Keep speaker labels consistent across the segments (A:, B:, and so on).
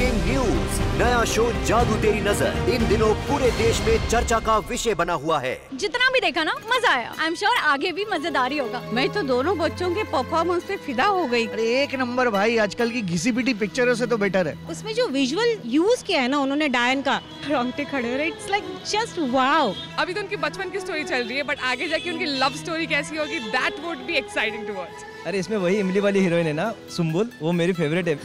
A: Breaking news, नया show जादू तेरी नजर इन दिनों पूरे देश में चर्चा का विषय बना हुआ है।
B: जितना भी देखा ना मजा आया। आई एम श्योर आगे भी मजेदार ही होगा।
C: मैं तो दोनों बच्चों के परफॉर्मेंस पे फिदा हो गई।
D: अरे एक नंबर भाई, आजकल की घिसी पिटी पिक्चरों से तो बेटर है।
C: उसमें जो विजुअल यूज किया है ना उन्होंने डायन का, रोंगटे खड़े हो रहे। It's like just wow.
E: अभी तो उनकी बचपन की स्टोरी चल रही है, बट आगे जाके उनकी लव स्टोरी कैसी होगी, that would be exciting to watch.
F: अरे इसमें वही इमली वाली हीरोइन है ना, सुम्बुल, वो मेरी फेवरेट है।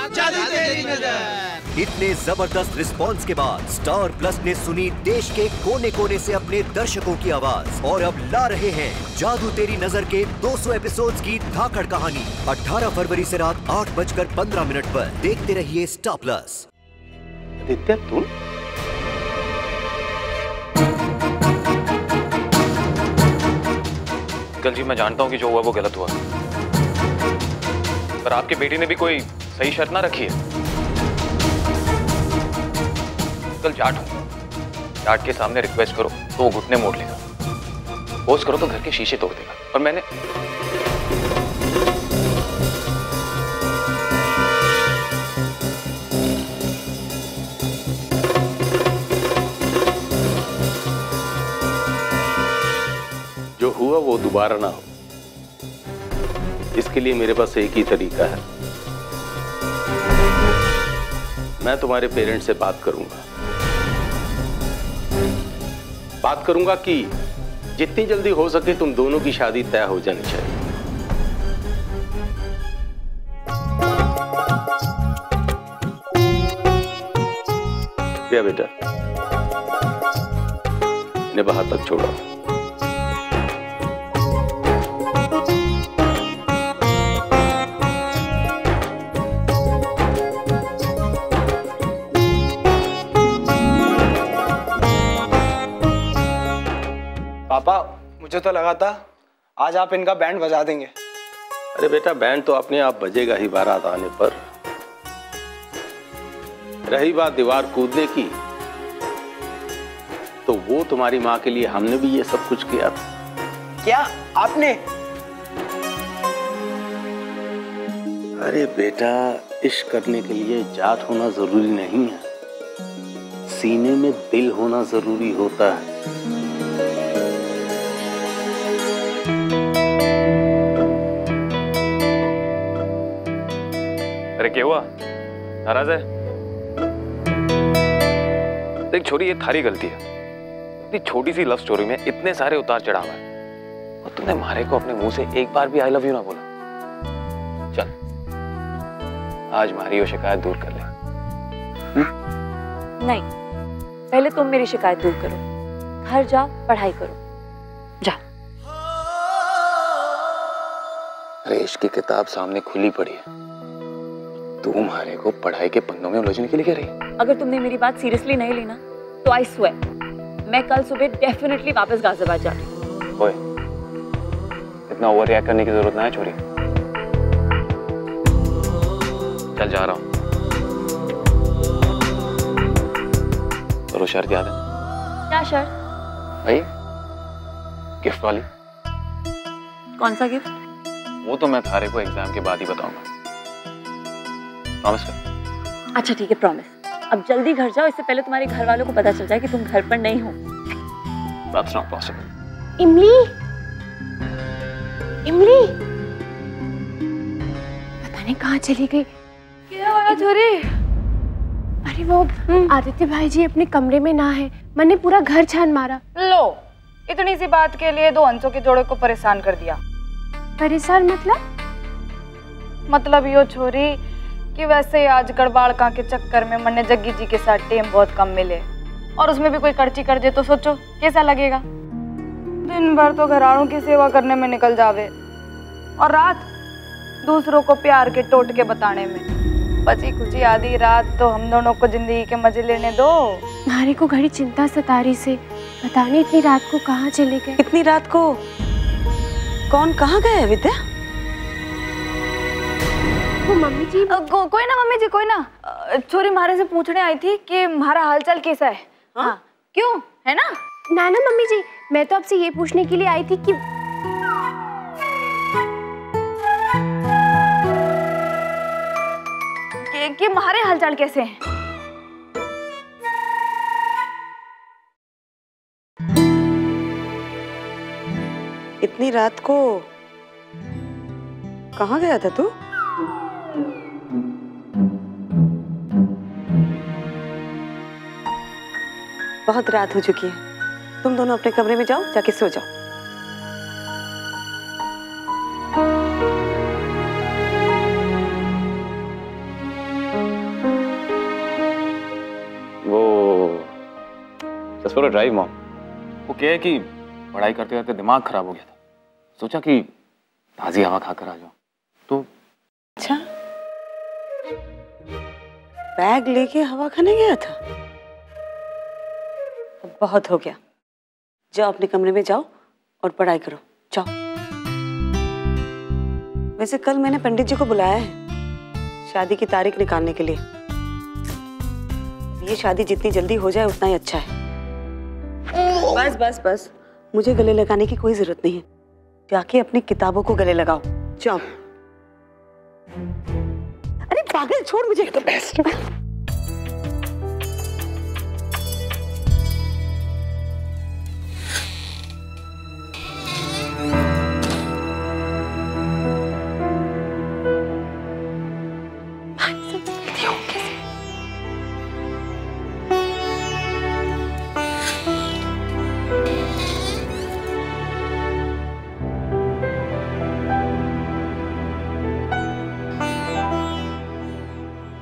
A: जादू तेरी नजर। इतने जबरदस्त रिस्पांस के बाद स्टार प्लस ने सुनी देश के कोने कोने से अपने दर्शकों की आवाज और अब ला रहे हैं जादू तेरी नजर के 200 एपिसोड्स की धाकड़ कहानी। 18 फरवरी से रात 8:15 पर देखते रहिए स्टार प्लस।
G: आदित्य तुम?
H: अंकल जी मैं जानता हूँ कि जो हुआ वो गलत हुआ, पर आपकी बेटी ने भी कोई सही शर्त ना रखी है। कल जाट के सामने रिक्वेस्ट करो तो वो घुटने मोड़ लेगा, पोस्ट करो तो घर के शीशे तोड़ देगा। और मैंने
G: जो हुआ वो दोबारा ना हो, इसके लिए मेरे पास एक ही तरीका है। मैं तुम्हारे पेरेंट्स से बात करूंगा कि जितनी जल्दी हो सके तुम दोनों की शादी तय हो जानी चाहिए। क्या बेटा, इन्हें बाहर तक छोड़ो।
I: पापा मुझे तो लगा था आज आप इनका बैंड बजा देंगे।
G: अरे बेटा, बैंड तो अपने आप बजेगा ही बारात आने पर। रही बात दीवार कूदने की, तो वो तुम्हारी माँ के लिए हमने भी ये सब कुछ किया था।
I: क्या आपने?
G: अरे बेटा, इश्क करने के लिए जात होना जरूरी नहीं है, सीने में दिल होना जरूरी होता है।
H: अरे क्या हुआ, नाराज है? देख छोरी, ये थारी गलती है। इतनी छोटी सी लव स्टोरी में इतने सारे उतार चढ़ाव है और तूने मारे को अपने मुंह से एक बार भी आई लव यू ना बोला। चल आज मारी वो शिकायत दूर कर ले।
J: नहीं, पहले तुम मेरी शिकायत दूर करो। घर जाओ, पढ़ाई करो, जा।
H: अरे इश्क की किताब सामने खुली पड़ी है, तुम्हारे को पढ़ाई के पन्नों में उलझने के लिए कह रही है?
J: अगर तुमने मेरी बात सीरियसली नहीं ली ना तो आई स्वेयर मैं कल सुबह डेफिनेटली वापस गाजियाबाद जा रही हूँ।
H: ओए, इतना ओवर रिएक्ट करने की जरूरत ना है छोरी। चल जा रहा हूँ। तो शर्त याद है?
J: क्या शर्त?
H: भाई गिफ्ट वाली।
J: कौन सा गिफ्ट?
H: वो तो मैं थारे को एग्जाम के बाद ही बताऊंगा। प्रॉमिस कर।
J: अच्छा ठीक है, प्रॉमिस। अब जल्दी घर जाओ, इससे पहले तुम्हारे घर वालों को पता चल जाए कि तुम घर पर नहीं हो।
H: That's not possible.
B: इमली, इमली पता नहीं कहाँ चली गई।
J: क्या हुआ छोरी?
B: अरे वो आदित्य भाई जी अपने कमरे में ना है, मैंने पूरा घर छान मारा।
K: लो, इतनी सी बात के लिए दो हंसों के जोड़े को परेशान कर दिया।
B: परेशान
K: मतलब यो छोरी कि वैसे ही आज गड़बाड़का के चक्कर में मैंने जग्गी जी के साथ टाइम बहुत कम मिले, और उसमें भी कोई कर्ची कर दे तो सोचो कैसा लगेगा। दिन भर तो घराणों की सेवा करने में निकल जावे और रात दूसरों को प्यार के टोटके बताने में। बची खुची आधी रात तो हम दोनों को जिंदगी के मजे लेने दो।
B: नारी को घड़ी चिंता सता रही से, पता नहीं इतनी रात को कहाँ चले गए।
C: इतनी रात को कौन कहाँ गए विद्या?
B: वो मम्मी जी
K: कोई ना मम्मी जी, कोई ना। छोरी मारे से पूछने आई थी कि हमारा हालचाल कैसा है। हाँ क्यों, है ना?
B: ना मम्मी जी, मैं तो आपसे ये पूछने के लिए आई थी कि
K: कि हमारे हालचाल कैसे हैं।
L: इतनी रात को कहाँ गया था तू? बहुत रात हो चुकी है, तुम दोनों अपने कमरे में जाओ, जाके सो जाओ।
H: वो ड्राइव मॉम, वो क्या है कि पढ़ाई करते करते दिमाग खराब हो गया था, सोचा कि ताजी हवा खाकर आ जाओ। तो
L: अच्छा, बैग लेके हवा खाने गया था? अब बहुत हो गया, जाओ अपने कमरे में जाओ और पढ़ाई करो, जाओ। वैसे कल मैंने पंडित जी को बुलाया है शादी की तारीख निकालने के लिए। ये शादी जितनी जल्दी हो जाए उतना ही अच्छा है। बस बस बस, मुझे गले लगाने की कोई जरूरत नहीं है, जाके अपनी किताबों को गले लगाओ, जाओ। अरे पागल, छोड़ मुझे। तो बेस्ट।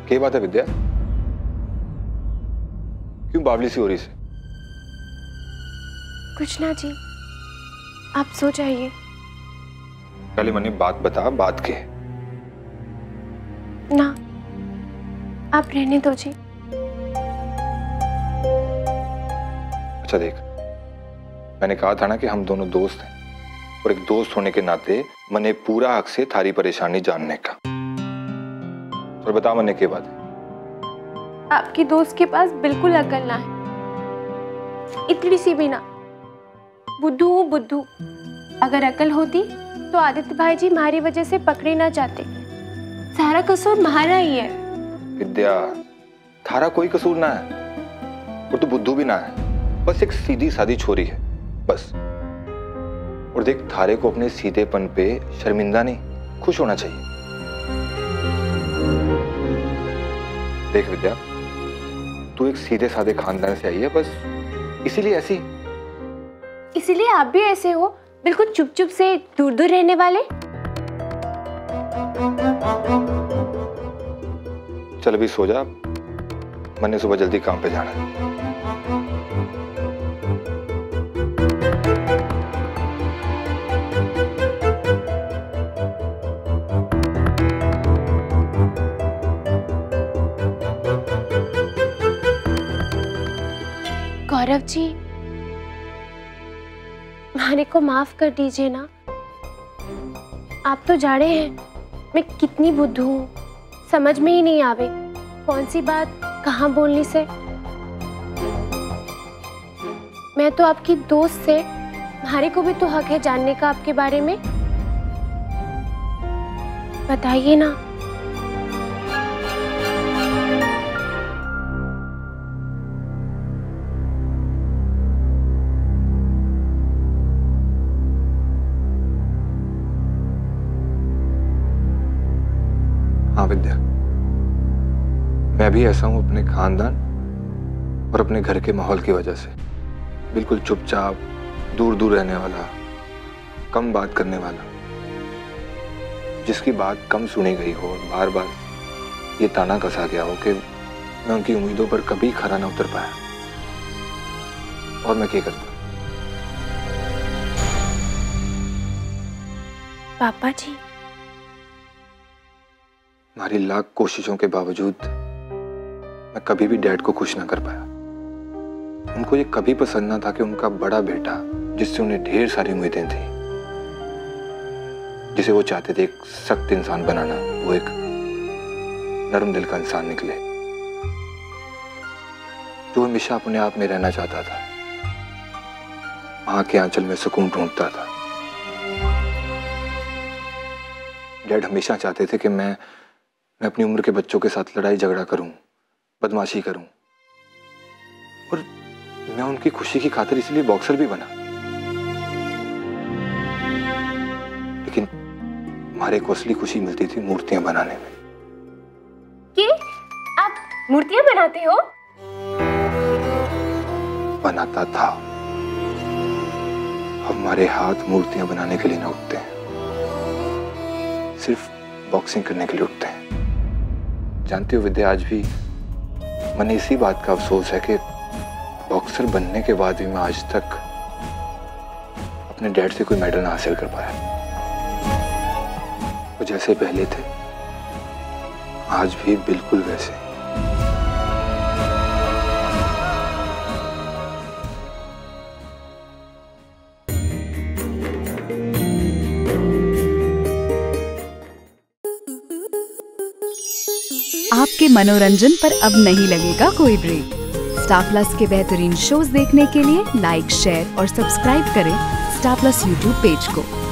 H: क्या बात है विद्या, क्यों बावली सी हो रही से?
B: कुछ ना जी, आप सो जाइए।
H: पहले मने बात बता, बात के।
B: ना, आप रहने दो जी।
H: अच्छा देख, मैंने कहा था ना कि हम दोनों दोस्त हैं, और एक दोस्त होने के नाते मने पूरा हक से थारी परेशानी जानने का। और बता मने के बात है?
B: आपकी दोस्त के पास बिल्कुल अकल ना है, इतनी सी भी ना। बुद्धू हूँ बुद्धू। अगर अकल होती तो आदित्य भाई जी हमारी वजह से पकड़े ना जाते। सारा कसूर हमारा ही है।
H: विद्या, थारा कोई कसूर ना है, और तो बुद्धू भी ना है, बस एक सीधी सादी छोरी है, बस। और देख, थारे को अपने सीधेपन पे शर्मिंदा नहीं, खुश होना चाहिए। देख विद्या, तू एक सीधे साधे खानदान से आई है, बस इसीलिए ऐसी।
B: इसीलिए आप भी ऐसे हो, बिल्कुल चुप चुप से दूर दूर रहने वाले।
H: चल अभी सो जा, मैंने सुबह जल्दी काम पे जाना है।
B: गौरव जी, माने को माफ कर दीजिए ना। आप तो जाने हैं मैं कितनी बुद्धू हूँ, समझ में ही नहीं आवे कौन सी बात कहाँ बोलनी से। मैं तो आपकी दोस्त से, हमारे को भी तो हक है जानने का आपके बारे में। बताइए ना।
H: हाँ विद्या, मैं भी ऐसा हूं अपने खानदान और अपने घर के माहौल की वजह से। बिल्कुल चुपचाप, दूर दूर रहने वाला, कम बात करने वाला, जिसकी बात कम सुनी गई हो, बार बार ये ताना कसा गया हो कि मैं उनकी उम्मीदों पर कभी खरा न उतर पाया। और मैं क्या करता?
B: पापा जी,
H: हमारी लाख कोशिशों के बावजूद मैं कभी भी डैड को खुश ना कर पाया। उनको ये कभी पसंद ना था कि उनका बड़ा बेटा, जिससे उन्हें ढेर सारी उम्मीदें थी, जिसे वो चाहते थे एक सख्त इंसान बनाना, वो एक नरम दिल का इंसान निकले, जो हमेशा अपने आप में रहना चाहता था, मां के आंचल में सुकून ढूंढता था। डैड हमेशा चाहते थे कि मैं
M: मैं अपनी उम्र के बच्चों के साथ लड़ाई झगड़ा करूं, बदमाशी करूं, और मैं उनकी खुशी की खातिर इसलिए बॉक्सर भी बना। लेकिन हमारे को असली खुशी मिलती थी मूर्तियां बनाने में।
B: कि आप मूर्तियां बनाते हो?
M: बनाता था। हमारे हाथ मूर्तियां बनाने के लिए न उठते हैं, सिर्फ बॉक्सिंग करने के लिए उठते हैं। जानती हो विद्या, आज भी मन इसी बात का अफसोस है कि बॉक्सर बनने के बाद भी मैं आज तक अपने डैड से कोई मेडल ना हासिल कर पाया। वो जैसे पहले थे आज भी बिल्कुल वैसे।
N: आपके मनोरंजन पर अब नहीं लगेगा कोई ब्रेक। स्टार प्लस के बेहतरीन शोज देखने के लिए लाइक, शेयर और सब्सक्राइब करें स्टार प्लस यूट्यूब पेज को।